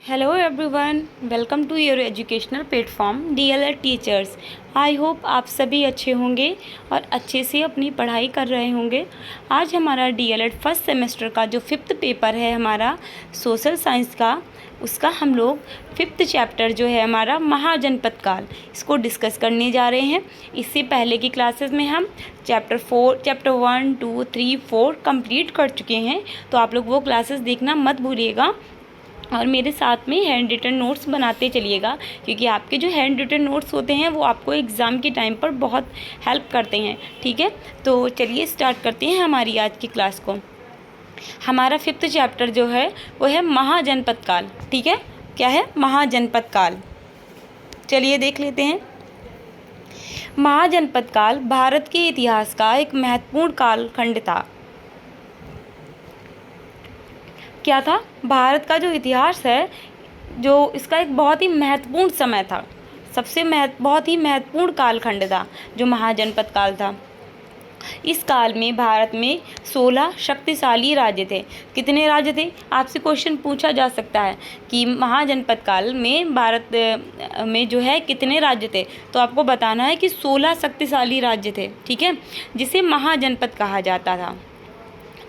Hello everyone, welcome to your educational platform DElEd teachers. I hope आप सभी अच्छे होंगे और अच्छे से अपनी पढ़ाई कर रहे होंगे। आज हमारा डीएलएड फर्स्ट सेमेस्टर का जो 5th पेपर है हमारा सोशल साइंस का, उसका हम लोग 5th चैप्टर जो है हमारा महाजनपद काल, इसको डिस्कस करने जा रहे हैं। इससे पहले की क्लासेस में हम चैप्टर 1, 2, 3, 4 कंप्लीट कर चुके हैं, तो आप लोग वो क्लासेस देखना मत भूलिएगा और मेरे साथ में हैंड रिटन नोट्स बनाते चलिएगा, क्योंकि आपके जो हैंड रिटन नोट्स होते हैं वो आपको एग्ज़ाम के टाइम पर बहुत हेल्प करते हैं। ठीक है, तो चलिए स्टार्ट करते हैं हमारी आज की क्लास को। हमारा 5th चैप्टर जो है वो है महाजनपद काल। ठीक है, क्या है? महाजनपद काल। चलिए देख लेते हैं। महाजनपद काल भारत के इतिहास का एक महत्वपूर्ण कालखंड था। क्या था? भारत का जो इतिहास है, जो इसका एक बहुत ही महत्वपूर्ण समय था, बहुत ही महत्वपूर्ण कालखंड था जो महाजनपद काल था। इस काल में भारत में 16 शक्तिशाली राज्य थे। कितने राज्य थे? आपसे क्वेश्चन पूछा जा सकता है कि महाजनपद काल में भारत में जो है कितने राज्य थे, तो आपको बताना है कि 16 शक्तिशाली राज्य थे। ठीक है, जिसे महाजनपद कहा जाता था।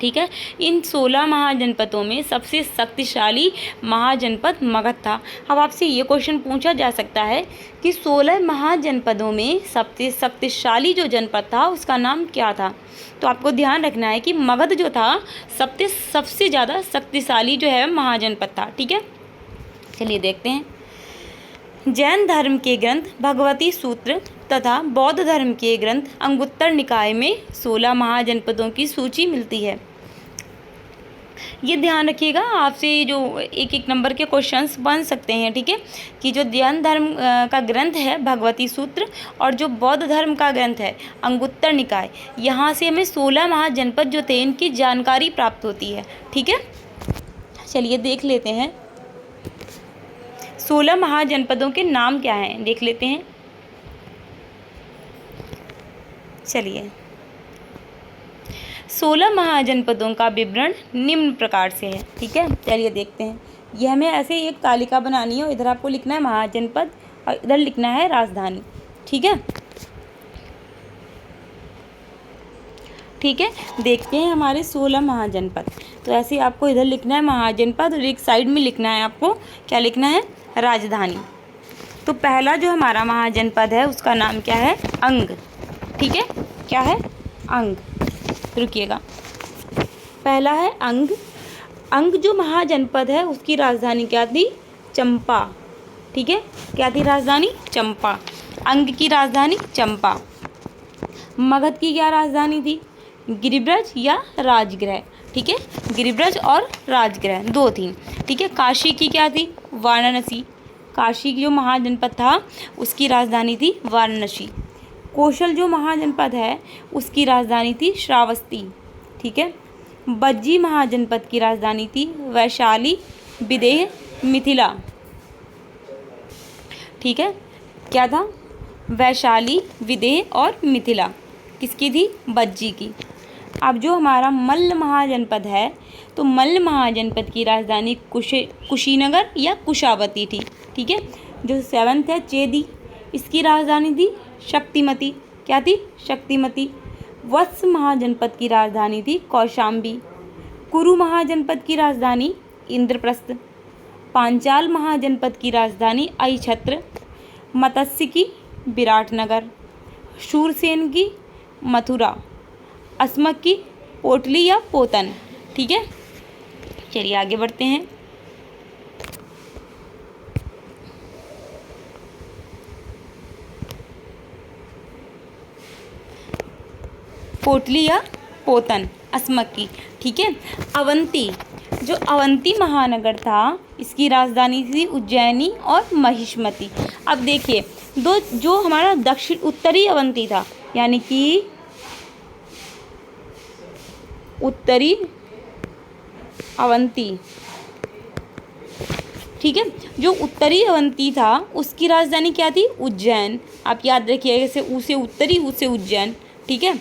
ठीक है, इन 16 महाजनपदों में सबसे शक्तिशाली महाजनपद मगध था। अब आपसे ये क्वेश्चन पूछा जा सकता है कि 16 महाजनपदों में सबसे शक्तिशाली जो जनपद था उसका नाम क्या था। तो आपको ध्यान रखना है कि मगध जो था सबसे ज़्यादा शक्तिशाली जो है महाजनपद था। ठीक है, चलिए देखते हैं। जैन धर्म के ग्रंथ भगवती सूत्र तथा बौद्ध धर्म के ग्रंथ अंगुत्तर निकाय में 16 महाजनपदों की सूची मिलती है। ये ध्यान रखिएगा, आपसे जो एक नंबर के क्वेश्चंस बन सकते हैं। ठीक है, कि जो जैन धर्म का ग्रंथ है भगवती सूत्र और जो बौद्ध धर्म का ग्रंथ है अंगुत्तर निकाय, यहाँ से हमें 16 महाजनपद जो थे इनकी जानकारी प्राप्त होती है। ठीक है, चलिए देख लेते हैं 16 महाजनपदों के नाम क्या हैं, देख लेते हैं। चलिए, 16 महाजनपदों का विवरण निम्न प्रकार से है। ठीक है, चलिए देखते हैं। यह हमें ऐसे एक तालिका बनानी है और इधर आपको लिखना है महाजनपद और इधर लिखना है राजधानी। ठीक है, ठीक है, देखते हैं हमारे 16 महाजनपद। तो ऐसे आपको इधर लिखना है महाजनपद और एक साइड में लिखना है आपको क्या लिखना है? राजधानी। तो पहला जो हमारा महाजनपद है उसका नाम क्या है? अंग। ठीक है, क्या है? अंग। रुकिएगा, पहला है अंग। अंग जो महाजनपद है उसकी राजधानी क्या थी? चंपा। ठीक है, क्या थी राजधानी? चंपा। अंग की राजधानी चंपा। मगध की क्या राजधानी थी? गिरिब्रज या राजगृह। ठीक है, गिरिब्रज और राजगृह दो थी। ठीक है, काशी की क्या थी? वाराणसी। काशी की जो महाजनपद था उसकी राजधानी थी वाराणसी। कौशल जो महाजनपद है उसकी राजधानी थी श्रावस्ती। ठीक है, बज्जी महाजनपद की राजधानी थी वैशाली, विदेह, मिथिला। ठीक है, क्या था? वैशाली, विदेह और मिथिला किसकी थी? बज्जी की। अब जो हमारा मल्ल महाजनपद है, तो मल्ल महाजनपद की राजधानी कुशीनगर या कुशावती थी। ठीक है, जो 7th है चेदी, इसकी राजधानी थी शक्तिमती। क्या थी? शक्तिमती। वत्स महाजनपद की राजधानी थी कौशाम्बी। कुरु महाजनपद की राजधानी इंद्रप्रस्थ। पांचाल महाजनपद की राजधानी अहिछत्र। मत्स्य की विराटनगर। शूरसेन की मथुरा। अस्मक की पोटली या पोतन। ठीक है, चलिए आगे बढ़ते हैं। पोटली या पोतन अस्मक की। ठीक है, अवंती, जो अवंती महानगर था इसकी राजधानी थी उज्जैनी और महिष्मती। अब देखिए, जो हमारा उत्तरी अवंती था, यानी कि उत्तरी अवंती। ठीक है, जो उत्तरी अवंती था उसकी राजधानी क्या थी? उज्जैन। आप याद रखिएगा, जैसे ऊ से उत्तरी, ऊ से उज्जैन। ठीक है,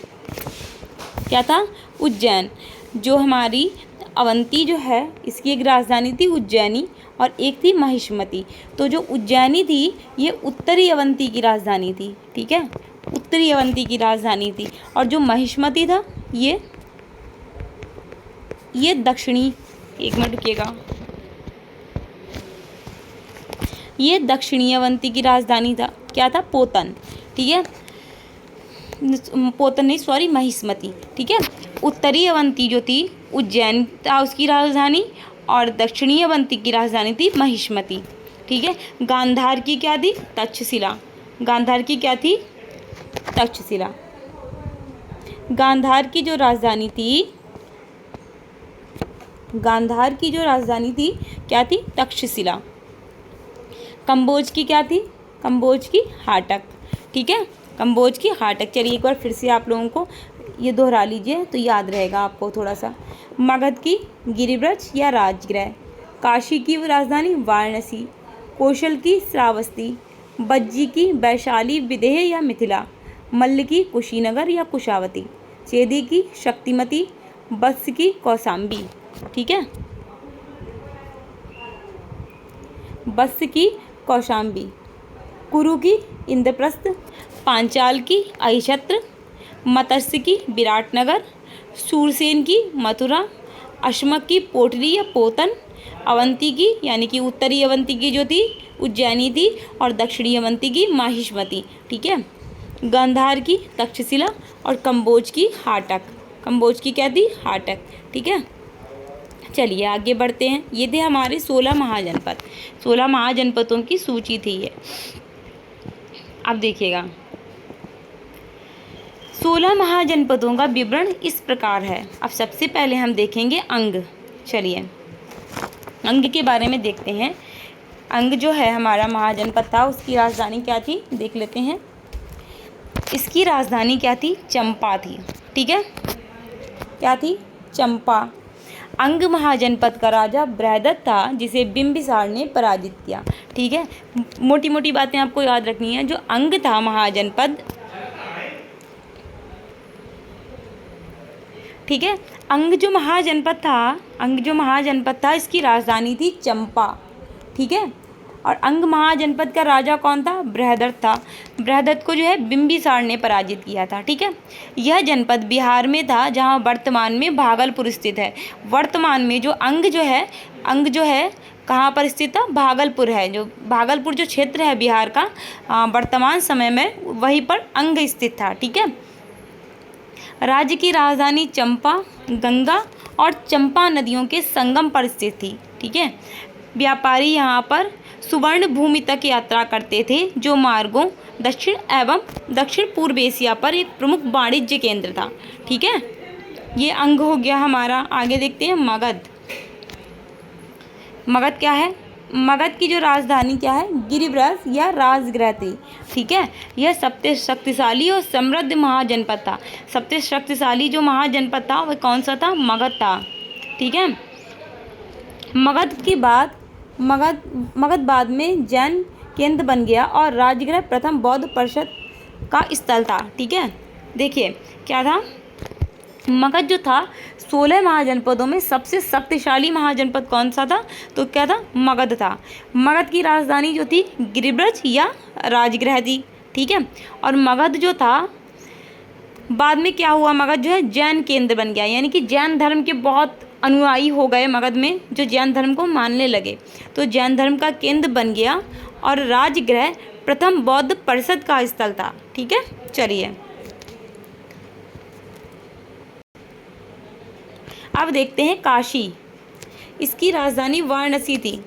क्या था? उज्जैन। जो हमारी अवंती जो है इसकी एक राजधानी थी उज्जैनी और एक थी महिष्मति। तो जो उज्जैनी थी ये उत्तरी अवंती की राजधानी थी, ठीक है, उत्तरी अवंती की राजधानी थी। और जो महिष्मति था ये दक्षिणी, एक मिनट रुकिएगा, ये दक्षिणी अवंती की राजधानी था। क्या था? पोतन, ठीक है, पोतन नहीं सॉरी महिष्मति, ठीक है। उत्तरी अवंती जो थी उज्जैन था उसकी राजधानी, और दक्षिणी अवंती की राजधानी थी महिष्मति, ठीक है। गांधार की क्या थी? तक्षशिला। गांधार की क्या थी? तक्षशिला। गांधार की जो राजधानी थी, गांधार की जो राजधानी थी क्या थी? तक्षशिला। कंबोज की क्या थी? कंबोज की हाटक, ठीक है, कंबोज की हाटक। चलिए एक बार फिर से आप लोगों को ये दोहरा लीजिए तो याद रहेगा आपको थोड़ा सा। मगध की गिरिब्रज या राजगृह, काशी की राजधानी वाराणसी, कौशल की श्रावस्ती, बज्जी की वैशाली विदेह या मिथिला, मल्ल की कुशीनगर या कुशावती, चेदी की शक्तिमती, वत्स की कौशाम्बी, ठीक है, वत्स की कौशाम्बी, कुरु की इंद्रप्रस्थ, पांचाल की अहिछत्र, मत्स्य की विराटनगर, शूरसेन की मथुरा, अश्मक की पोटली या पोतन, अवंती की यानी कि उत्तरी अवंती की जो थी उज्जैनी थी, और दक्षिणी अवंती की महिष्मति, ठीक है। गांधार की तक्षशिला और कंबोज की हाटक। कंबोज की क्या थी? हाटक, ठीक है। चलिए आगे बढ़ते हैं। ये थे हमारे 16 महाजनपद। 16 महाजनपदों की सूची थी ये। अब देखिएगा 16 महाजनपदों का विवरण इस प्रकार है। अब सबसे पहले हम देखेंगे अंग। चलिए अंग के बारे में देखते हैं। अंग जो है हमारा महाजनपद था उसकी राजधानी क्या थी देख लेते हैं। इसकी राजधानी क्या थी? चंपा थी, ठीक है। क्या थी? चंपा। अंग महाजनपद का राजा बृहदत्त था जिसे बिंबिसार ने पराजित किया, ठीक है। मोटी मोटी बातें आपको याद रखनी है। जो अंग था महाजनपद, ठीक है, अंग जो महाजनपद था इसकी राजधानी थी चंपा, ठीक है। और अंग महाजनपद का राजा कौन था? बृहदत्त था। बृहदत्त को जो है बिंबिसार ने पराजित किया था, ठीक है। यह जनपद बिहार में था जहां वर्तमान में भागलपुर स्थित है। वर्तमान में जो अंग जो है कहाँ पर स्थित था? भागलपुर है। जो भागलपुर जो क्षेत्र है बिहार का वर्तमान समय में वहीं पर अंग स्थित था, ठीक है। राज्य की राजधानी चंपा गंगा और चंपा नदियों के संगम पर स्थित थी, ठीक है। व्यापारी यहाँ पर सुवर्ण भूमि तक यात्रा करते थे जो मार्गों दक्षिण एवं दक्षिण पूर्व एशिया पर एक प्रमुख वाणिज्य केंद्र था, ठीक है। ये अंग हो गया हमारा। आगे देखते हैं मगध। मगध क्या है? मगध की जो राजधानी क्या है? गिरिब्रज या राजगृह थी, ठीक है। यह सबसे शक्तिशाली और समृद्ध महाजनपद था। सबसे शक्तिशाली जो महाजनपद था वह कौन सा था? मगध था, ठीक है। मगध बाद में जैन केंद्र बन गया और राजगृह प्रथम बौद्ध परिषद का स्थल था, ठीक है। देखिए क्या था? मगध जो था 16 महाजनपदों में सबसे शक्तिशाली महाजनपद कौन सा था? तो क्या था? मगध था। मगध की राजधानी जो थी गिरिब्रज या राजगृह थी, ठीक है। और मगध जो था बाद में क्या हुआ? मगध जो है जैन केंद्र बन गया, यानी कि जैन धर्म के बहुत अनुयायी हो गए मगध में, जो जैन धर्म को मानने लगे, तो जैन धर्म का केंद्र बन गया। और राजगृह प्रथम बौद्ध परिषद का स्थल था, ठीक है। चलिए अब देखते हैं काशी। इसकी राजधानी वाराणसी थी।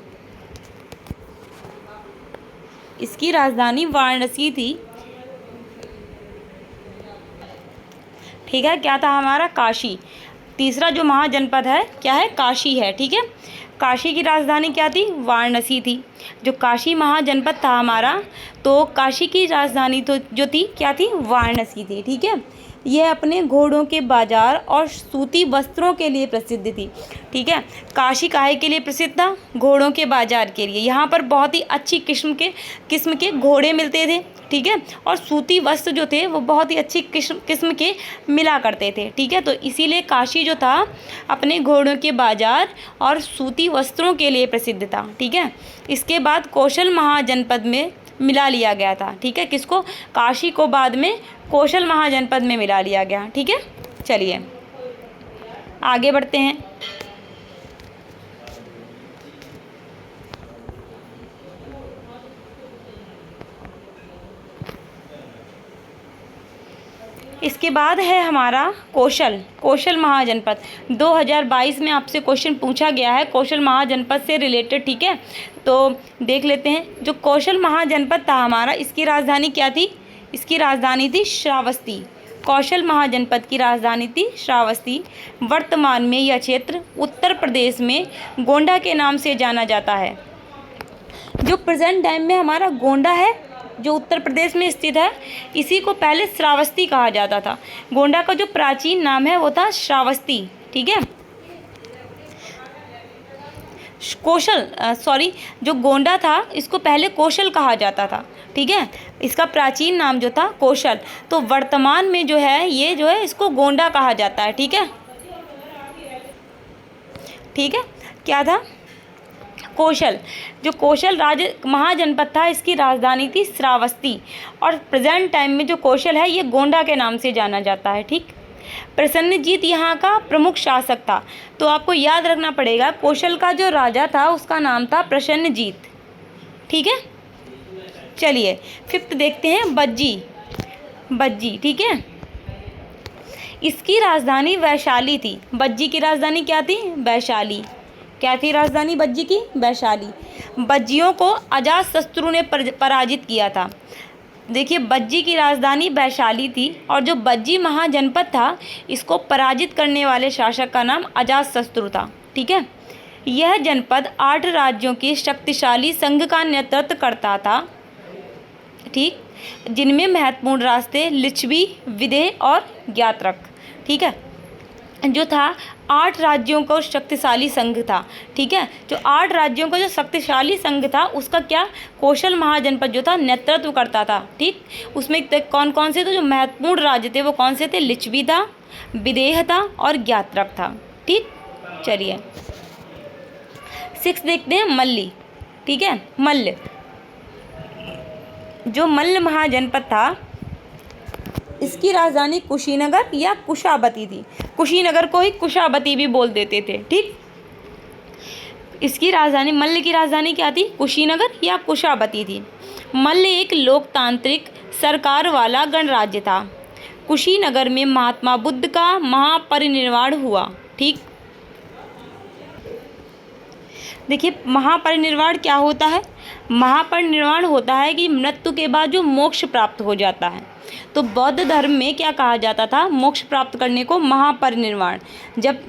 इसकी राजधानी वाराणसी थी, ठीक है। क्या था हमारा? काशी। तीसरा जो महाजनपद है क्या है? काशी है, ठीक है। काशी की राजधानी क्या थी? वाराणसी थी। जो काशी महाजनपद था हमारा, तो काशी की राजधानी तो जो थी क्या थी? वाराणसी थी, ठीक है। यह अपने घोड़ों के बाजार और सूती वस्त्रों के लिए प्रसिद्ध थी। ठीक है, काशी काहे के लिए प्रसिद्ध था? घोड़ों के बाजार के लिए। यहाँ पर बहुत ही अच्छी किस्म के घोड़े मिलते थे। ठीक है, और सूती वस्त्र जो थे वो बहुत ही अच्छी किस्म के मिला करते थे। ठीक है, तो इसीलिए काशी जो था अपने घोड़ों के बाजार और सूती वस्त्रों के लिए प्रसिद्ध था। ठीक है, इसके बाद कौशल महाजनपद में मिला लिया गया था। ठीक है, किसको? काशी को बाद में कौशल महाजनपद में मिला लिया गया। ठीक है, चलिए आगे बढ़ते हैं। इसके बाद है हमारा कौशल महाजनपद। 2022 में आपसे क्वेश्चन पूछा गया है कौशल महाजनपद से रिलेटेड। ठीक है, तो देख लेते हैं। जो कौशल महाजनपद था हमारा, इसकी राजधानी क्या थी? इसकी राजधानी थी श्रावस्ती। कौशल महाजनपद की राजधानी थी श्रावस्ती। वर्तमान में यह क्षेत्र उत्तर प्रदेश में गोंडा के नाम से जाना जाता है। जो प्रेजेंट टाइम में हमारा गोंडा है, जो उत्तर प्रदेश में स्थित है, इसी को पहले श्रावस्ती कहा जाता था। गोंडा का जो प्राचीन नाम है वो था श्रावस्ती। ठीक है, जो गोंडा था इसको पहले कौशल कहा जाता था। ठीक है, इसका प्राचीन नाम जो था कौशल। तो वर्तमान में जो है ये जो है इसको गोंडा कहा जाता है। ठीक है, ठीक है, क्या था? कौशल। जो कौशल महाजनपद था इसकी राजधानी थी श्रावस्ती, और प्रेजेंट टाइम में जो कौशल है ये गोंडा के नाम से जाना जाता है। ठीक, प्रसन्नजीत यहाँ का प्रमुख शासक था। तो आपको याद रखना पड़ेगा कौशल का जो राजा था उसका नाम था प्रसन्नजीत। ठीक है, चलिए फिफ्थ देखते हैं बज्जी। ठीक है, इसकी राजधानी वैशाली थी। बज्जी की राजधानी क्या थी? वैशाली। क्या थी राजधानी बज्जी की? वैशाली। बज्जियों को अजातशत्रु ने पराजित किया था। देखिए, बज्जी की राजधानी वैशाली थी और जो बज्जी महाजनपद था इसको पराजित करने वाले शासक का नाम अजातशत्रु था। ठीक है, यह जनपद 8 राज्यों की शक्तिशाली संघ का नेतृत्व करता था। ठीक, जिनमें महत्वपूर्ण रास्ते लिच्छवी, विदेह और ज्ञात्रक। ठीक है, जो था 8 राज्यों का शक्तिशाली संघ था। ठीक है, जो 8 राज्यों का जो शक्तिशाली संघ था उसका क्या कौशल महाजनपद जो था नेतृत्व करता था। ठीक, उसमें कौन कौन से थे जो महत्वपूर्ण राज्य थे? वो कौन से थे? लिच्छवी था, विदेह था और ज्ञात्रक था। ठीक, चलिए 6 देखते हैं मल्ली। ठीक है, मल्ल। जो मल्ल महाजनपद था इसकी राजधानी कुशीनगर या कुशावती थी। कुशीनगर को ही कुशावती भी बोल देते थे। ठीक, इसकी राजधानी मल्ल की राजधानी क्या थी? कुशीनगर या कुशावती थी। मल्ल एक लोकतांत्रिक सरकार वाला गणराज्य था। कुशीनगर में महात्मा बुद्ध का महापरिनिर्वाण हुआ। ठीक, देखिए महापरिनिर्वाण क्या होता है? महापरिनिर्वाण होता है कि मृत्यु के बाद जो मोक्ष प्राप्त हो जाता है। तो बौद्ध धर्म में क्या कहा जाता था? मोक्ष प्राप्त करने को महापरिनिर्वाण। जब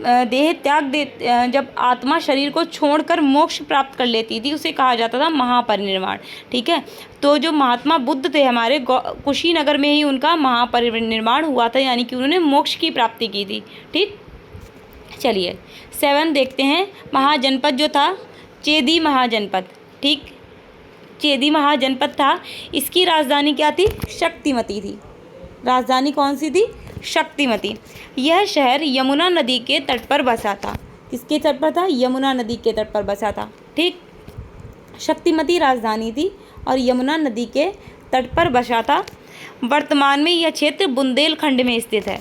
जब आत्मा शरीर को छोड़कर मोक्ष प्राप्त कर लेती थी उसे कहा जाता था महापरिनिर्वाण। ठीक है, तो जो महात्मा बुद्ध थे हमारे कुशीनगर में ही उनका महापरिनिर्वाण हुआ था, यानी कि उन्होंने मोक्ष की प्राप्ति की थी। ठीक, चलिए 7 देखते हैं। महाजनपद जो था चेदी महाजनपद। ठीक, चेदी महाजनपद था, इसकी राजधानी क्या थी? शक्तिमती थी। राजधानी कौन सी थी? शक्तिमती। यह शहर यमुना नदी के तट पर बसा था। किसके तट पर था? यमुना नदी के तट पर बसा था। ठीक, शक्तिमती राजधानी थी और यमुना नदी के तट पर बसा था। वर्तमान में यह क्षेत्र बुंदेलखंड में स्थित है।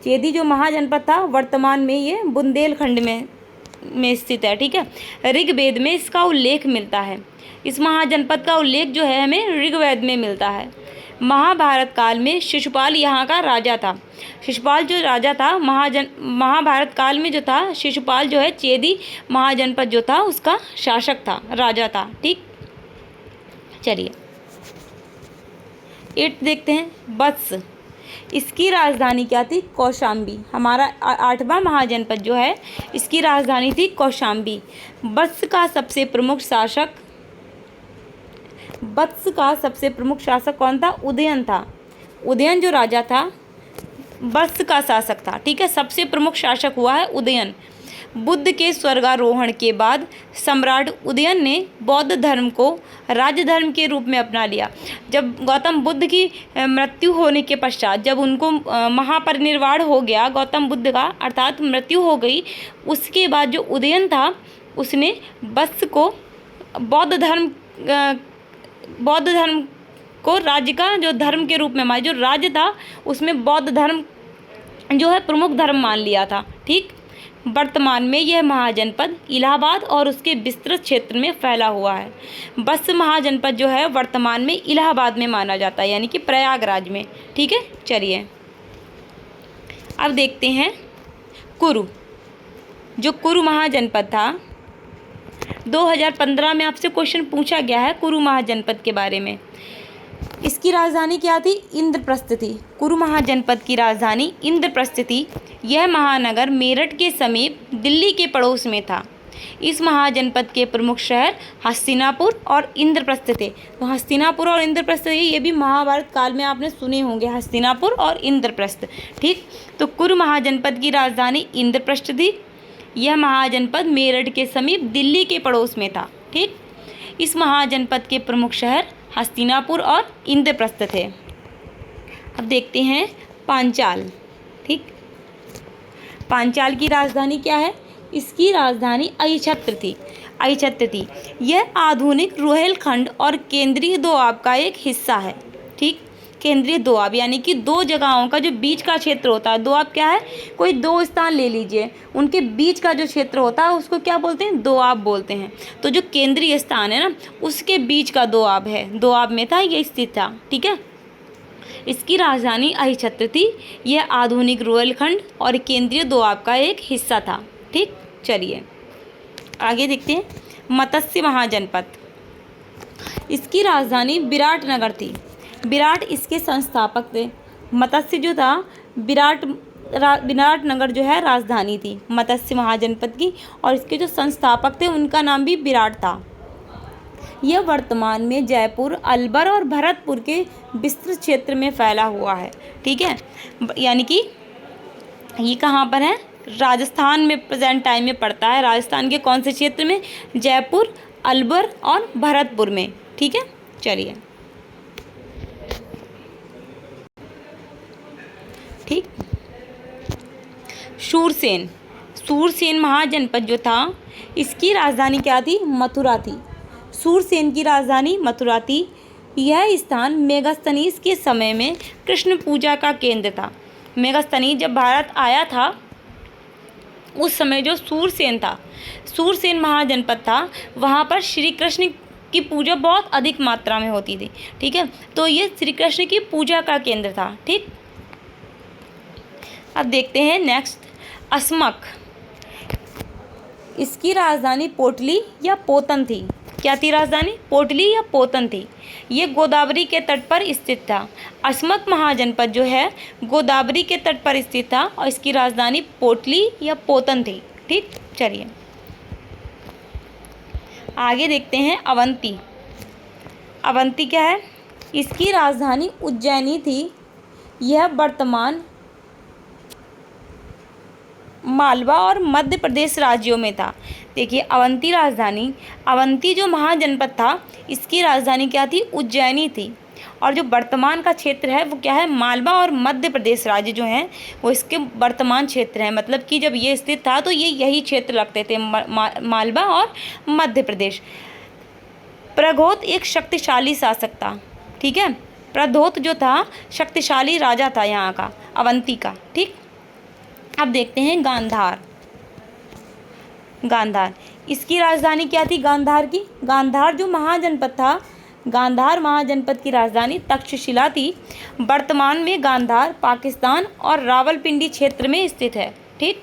चेदी जो महाजनपद था वर्तमान में ये बुंदेलखंड में स्थित है। ठीक है, ऋग्वेद में इसका उल्लेख मिलता है। इस महाजनपद का उल्लेख जो है हमें ऋग्वेद में मिलता है। महाभारत काल में शिशुपाल यहाँ का राजा था। शिशुपाल जो राजा था महाभारत काल में जो था शिशुपाल जो है चेदी महाजनपद जो था उसका शासक था, राजा था। ठीक, चलिए 8 देखते हैं। वत्स। इसकी राजधानी क्या थी? कौशाम्बी। हमारा 8वां महाजनपद जो है इसकी राजधानी थी कौशाम्बी। वत्स का सबसे प्रमुख शासक कौन था? उदयन था। उदयन जो राजा था वत्स का शासक था। ठीक है, सबसे प्रमुख शासक हुआ है उदयन। बुद्ध के स्वर्गारोहण के बाद सम्राट उदयन ने बौद्ध धर्म को राज्य धर्म के रूप में अपना लिया। जब गौतम बुद्ध की मृत्यु होने के पश्चात, जब उनको महापरिनिर्वाण हो गया गौतम बुद्ध का, अर्थात मृत्यु हो गई, उसके बाद जो उदयन था उसने वत्स को बौद्ध धर्म को राज्य का जो धर्म के रूप में माना, जो राज्य था उसमें बौद्ध धर्म जो है प्रमुख धर्म मान लिया था। ठीक, वर्तमान में यह महाजनपद इलाहाबाद और उसके विस्तृत क्षेत्र में फैला हुआ है। वत्स महाजनपद जो है वर्तमान में इलाहाबाद में माना जाता है, यानी कि प्रयागराज में। ठीक है, चलिए अब देखते हैं कुरु। जो कुरु महाजनपद था, 2015 में आपसे क्वेश्चन पूछा गया है कुरु महाजनपद के बारे में। इसकी राजधानी क्या थी? इंद्रप्रस्थ थी। कुरु महाजनपद की राजधानी इंद्रप्रस्थ थी। यह महानगर मेरठ के समीप दिल्ली के पड़ोस में था। इस महाजनपद के प्रमुख शहर हस्तिनापुर और इंद्रप्रस्थ थे। तो हस्तिनापुर और इंद्रप्रस्थ, ये भी महाभारत काल में आपने सुने होंगे, हस्तिनापुर और इंद्रप्रस्थ। ठीक, तो कुरु महाजनपद की राजधानी इंद्रप्रस्थ थी। यह महाजनपद मेरठ के समीप दिल्ली के पड़ोस में था। ठीक, इस महाजनपद के प्रमुख शहर हस्तिनापुर और इंद्रप्रस्थ थे। अब देखते हैं पांचाल। ठीक, पांचाल की राजधानी क्या है? इसकी राजधानी अहिच्छत्र थी। यह आधुनिक रोहेलखंड और केंद्रीय दोआब का एक हिस्सा है। ठीक, केंद्रीय दोआब यानी कि दो जगहों का जो बीच का क्षेत्र होता है। दोआब क्या है? कोई दो स्थान ले लीजिए, उनके बीच का जो क्षेत्र होता है उसको क्या बोलते हैं? दोआब बोलते हैं। तो जो केंद्रीय स्थान है ना, उसके बीच का दोआब है, दोआब में था ये स्थित था। ठीक है, इसकी राजधानी अहिच्छत्र थी। यह आधुनिक रोहेलखंड और केंद्रीय दोआब का एक हिस्सा था। ठीक, चलिए आगे देखते हैं मत्स्य महाजनपद। इसकी राजधानी विराटनगर थी। विराट इसके संस्थापक थे। मत्स्य जो था, विराटनगर जो है राजधानी थी मत्स्य महाजनपद की, और इसके जो संस्थापक थे उनका नाम भी विराट था। यह वर्तमान में जयपुर, अलवर और भरतपुर के विस्तृत क्षेत्र में फैला हुआ है। ठीक है, यानी कि ये कहाँ पर है? राजस्थान में प्रेजेंट टाइम में पड़ता है। राजस्थान के कौन से क्षेत्र में? जयपुर, अलवर और भरतपुर में। ठीक है, चलिए ठीक, सूरसेन महाजनपद जो था, इसकी राजधानी क्या थी? मथुरा थी। सूरसेन की राजधानी मथुरा थी। यह स्थान मेगास्थनीज के समय में कृष्ण पूजा का केंद्र था। मेगास्थनीज जब भारत आया था उस समय जो सूरसेन था, सूरसेन महाजनपद था, वहाँ पर श्री कृष्ण की पूजा बहुत अधिक मात्रा में होती थी। ठीक है, तो ये श्री कृष्ण की पूजा का केंद्र था। ठीक, अब देखते हैं नेक्स्ट अस्मक। इसकी राजधानी पोटली या पोतन थी। क्या थी राजधानी? पोटली या पोतन थी। ये गोदावरी के तट पर स्थित था। अस्मक महाजनपद जो है गोदावरी के तट पर स्थित था और इसकी राजधानी पोटली या पोतन थी। ठीक, चलिए आगे देखते हैं अवंती। अवंती क्या है? इसकी राजधानी उज्जैनी थी। यह वर्तमान मालवा और मध्य प्रदेश राज्यों में था। देखिए अवंती राजधानी, अवंती जो महाजनपद था इसकी राजधानी क्या थी? उज्जैनी थी। और जो वर्तमान का क्षेत्र है वो क्या है? मालवा और मध्य प्रदेश राज्य जो हैं वो इसके वर्तमान क्षेत्र हैं। मतलब कि जब ये स्थित था तो ये यही क्षेत्र लगते थे, मालवा और मध्य प्रदेश। प्रघोत एक शक्तिशाली शासक था। ठीक है, प्रघोत जो था शक्तिशाली राजा था यहाँ का, अवंती का। ठीक, अब देखते हैं गांधार। गांधार, इसकी राजधानी क्या थी? गांधार की, गांधार जो महाजनपद था, गांधार महाजनपद की राजधानी तक्षशिला थी। वर्तमान में गांधार पाकिस्तान और रावलपिंडी क्षेत्र में स्थित है। ठीक,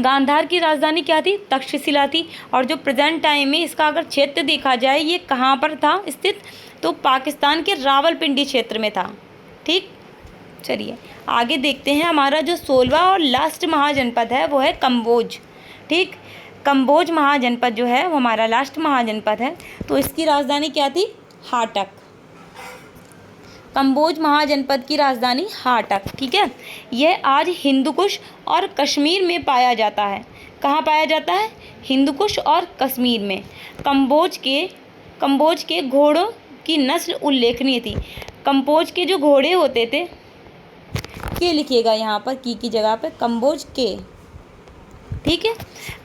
गांधार की राजधानी क्या थी? तक्षशिला थी। और जो प्रेजेंट टाइम में इसका अगर क्षेत्र देखा जाए ये कहाँ पर था स्थित? तो पाकिस्तान के रावलपिंडी क्षेत्र में था। ठीक, चलिए आगे देखते हैं। हमारा जो 16वां और लास्ट महाजनपद है वो है कम्बोज। ठीक, कम्बोज महाजनपद जो है वो हमारा लास्ट महाजनपद है। तो इसकी राजधानी क्या थी? हाटक। कंबोज महाजनपद की राजधानी हाटक, ठीक है। यह आज हिंदुकुश और कश्मीर में पाया जाता है। कहाँ पाया जाता है? हिंदुकुश और कश्मीर में। कंबोज के घोड़ों की नस्ल उल्लेखनीय थी। कंबोज के जो घोड़े होते थे, के लिखिएगा यहाँ पर की जगह पे कंबोज के, ठीक है।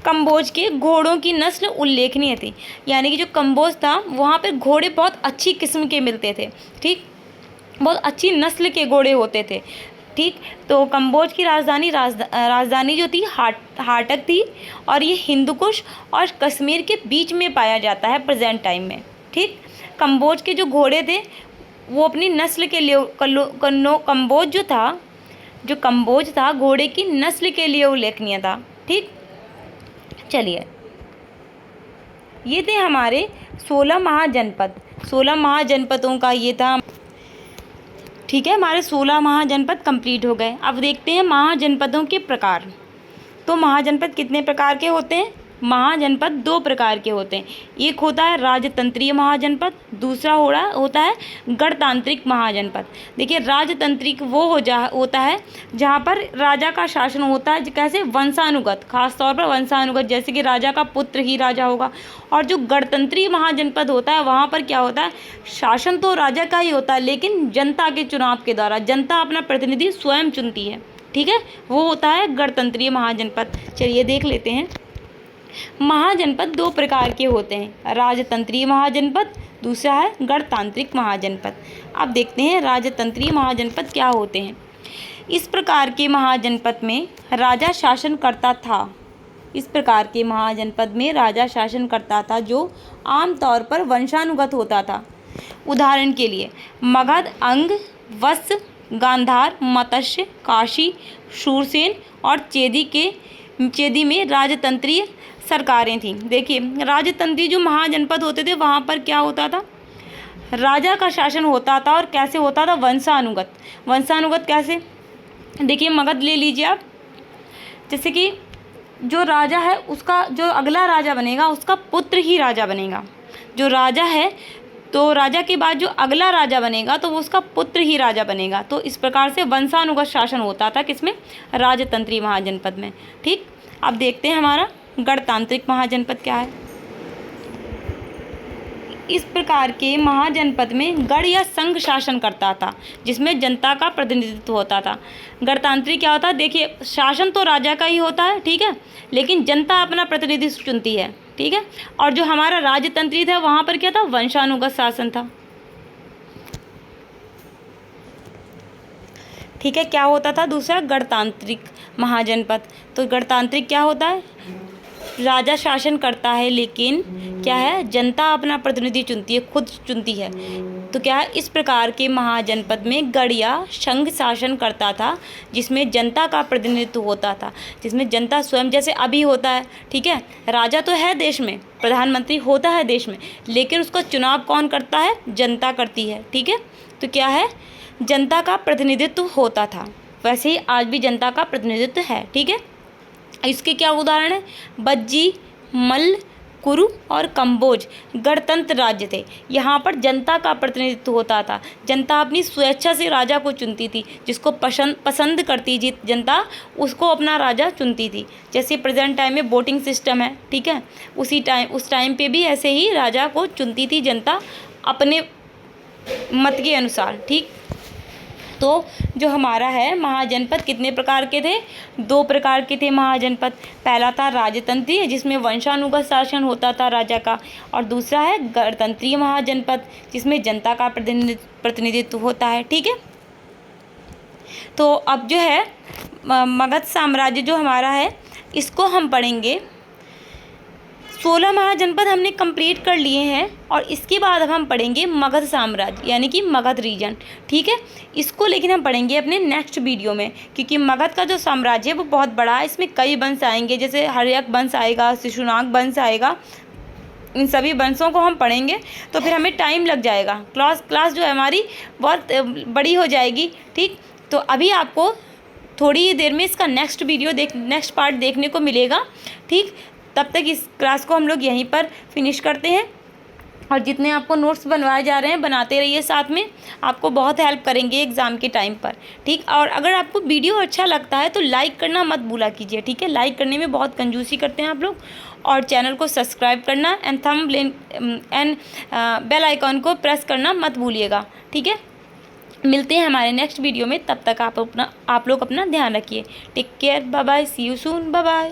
कंबोज के घोड़ों की नस्ल उल्लेखनीय थी, यानी कि जो कंबोज था वहाँ पे घोड़े बहुत अच्छी किस्म के मिलते थे, ठीक, बहुत अच्छी नस्ल के घोड़े होते थे, ठीक। तो कंबोज की राजधानी जो थी हाटक थी, और ये हिंदुकुश और कश्मीर के बीच में पाया जाता है प्रेजेंट टाइम में, ठीक। कंबोज के जो घोड़े थे वो अपनी नस्ल के लिए कंबोज था घोड़े की नस्ल के लिए उल्लेखनीय था, ठीक। चलिए, ये थे हमारे 16 महाजनपद। 16 महाजनपदों का ये था, ठीक है। हमारे 16 महाजनपद कंप्लीट हो गए। अब देखते हैं महाजनपदों के प्रकार। तो महाजनपद कितने प्रकार के होते हैं? महाजनपद 2 प्रकार के होते हैं। एक होता है राजतंत्रीय महाजनपद, दूसरा होता है गणतांत्रिक महाजनपद। देखिए, राजतंत्रिक वो होता है जहाँ पर राजा का शासन होता है, कैसे? वंशानुगत, खास तौर पर वंशानुगत, जैसे कि राजा का पुत्र ही राजा होगा। और जो गणतंत्रीय महाजनपद होता है वहाँ पर क्या होता है? शासन तो राजा का ही होता है, लेकिन जनता के चुनाव के द्वारा जनता अपना प्रतिनिधि स्वयं चुनती है, ठीक है। वो होता है गणतंत्रीय महाजनपद। चलिए देख लेते हैं। महाजनपद 2 प्रकार के होते हैं, राजतंत्रीय महाजनपद, दूसरा है गणतांत्रिक महाजनपद। अब देखते हैं राजतंत्रीय महाजनपद क्या होते हैं। इस प्रकार के महाजनपद में राजा शासन करता था। इस प्रकार के महाजनपद में राजा शासन करता था जो आमतौर पर वंशानुगत होता था। उदाहरण के लिए मगध, अंग, वत्स, गांधार, मत्स्य, काशी, शूरसेन और चेदी में राजतंत्रीय सरकारें थीं। देखिए, राजतंत्रीय जो महाजनपद होते थे वहाँ पर क्या होता था? राजा का शासन होता था, और कैसे होता था? वंशानुगत। वंशानुगत कैसे? देखिए, मगध ले लीजिए आप। जैसे कि जो राजा है उसका जो अगला राजा बनेगा उसका पुत्र ही राजा बनेगा। जो राजा है तो राजा के बाद जो अगला राजा बनेगा तो वो उसका पुत्र ही राजा बनेगा। तो इस प्रकार से वंशानुगत शासन होता था किसमें? राजतंत्रीय महाजनपद में, ठीक। अब देखते हैं हमारा गणतांत्रिक महाजनपद क्या है। इस प्रकार के महाजनपद में गण या संघ शासन करता था, जिसमें जनता का प्रतिनिधित्व होता था। गणतांत्रिक क्या होता है? देखिए, शासन तो राजा का ही होता है, ठीक है, लेकिन जनता अपना प्रतिनिधित्व चुनती है, ठीक है। और जो हमारा राजतंत्रीय था वहाँ पर क्या था? वंशानुगत शासन था, ठीक है। क्या होता था? दूसरा गणतांत्रिक महाजनपद। तो गणतांत्रिक क्या होता है? राजा शासन करता है, लेकिन क्या है? जनता अपना प्रतिनिधि चुनती है, खुद चुनती है। तो क्या है? इस प्रकार के महाजनपद में गण या संघ शासन करता था, जिसमें जनता का प्रतिनिधित्व होता था, जिसमें जनता स्वयं, जैसे अभी होता है, ठीक है। राजा तो है देश में, प्रधानमंत्री होता है देश में, लेकिन उसका चुनाव कौन करता है? जनता करती है, ठीक है। तो क्या है? जनता का प्रतिनिधित्व होता था। वैसे ही आज भी जनता का प्रतिनिधित्व है, ठीक है। इसके क्या उदाहरण है? बज्जी, मल्ल, कुरु और कंबोज गणतंत्र राज्य थे। यहाँ पर जनता का प्रतिनिधित्व होता था। जनता अपनी स्वेच्छा से राजा को चुनती थी, जिसको पसंद करती थी जनता, उसको अपना राजा चुनती थी। जैसे प्रेजेंट टाइम में वोटिंग सिस्टम है, ठीक है, उस टाइम पे भी ऐसे ही राजा को चुनती थी जनता अपने मत के अनुसार, ठीक। तो जो हमारा है महाजनपद कितने प्रकार के थे? 2 प्रकार के थे महाजनपद। पहला था राजतंत्रीय, जिसमें वंशानुगत शासन होता था राजा का, और दूसरा है गणतंत्रीय महाजनपद, जिसमें जनता का प्रतिनिधित्व होता है, ठीक है। तो अब जो है मगध साम्राज्य जो हमारा है, इसको हम पढ़ेंगे। 16 महाजनपद हमने कंप्लीट कर लिए हैं, और इसके बाद अब हम पढ़ेंगे मगध साम्राज्य, यानी कि मगध रीजन, ठीक है। इसको लेकिन हम पढ़ेंगे अपने नेक्स्ट वीडियो में, क्योंकि मगध का जो साम्राज्य है वो बहुत बड़ा है। इसमें कई वंश आएंगे, जैसे हर्यक वंश आएगा, शिशुनाग वंश आएगा। इन सभी वंशों को हम पढ़ेंगे तो फिर हमें टाइम लग जाएगा। क्लास जो है हमारी बहुत बड़ी हो जाएगी, ठीक। तो अभी आपको थोड़ी ही देर में इसका नेक्स्ट पार्ट देखने को मिलेगा, ठीक। तब तक इस क्लास को हम लोग यहीं पर फिनिश करते हैं। और जितने आपको नोट्स बनवाए जा रहे हैं बनाते रहिए, साथ में आपको बहुत हेल्प करेंगे एग्ज़ाम के टाइम पर, ठीक। और अगर आपको वीडियो अच्छा लगता है तो लाइक करना मत भूला कीजिए, ठीक है। लाइक करने में बहुत कंजूसी करते हैं आप लोग। और चैनल को सब्सक्राइब करना एंड बेल आइकॉन को प्रेस करना मत भूलिएगा, ठीक है। मिलते हैं हमारे नेक्स्ट वीडियो में, तब तक आप लोग अपना ध्यान रखिए। Take care, bye bye, see you soon, bye bye.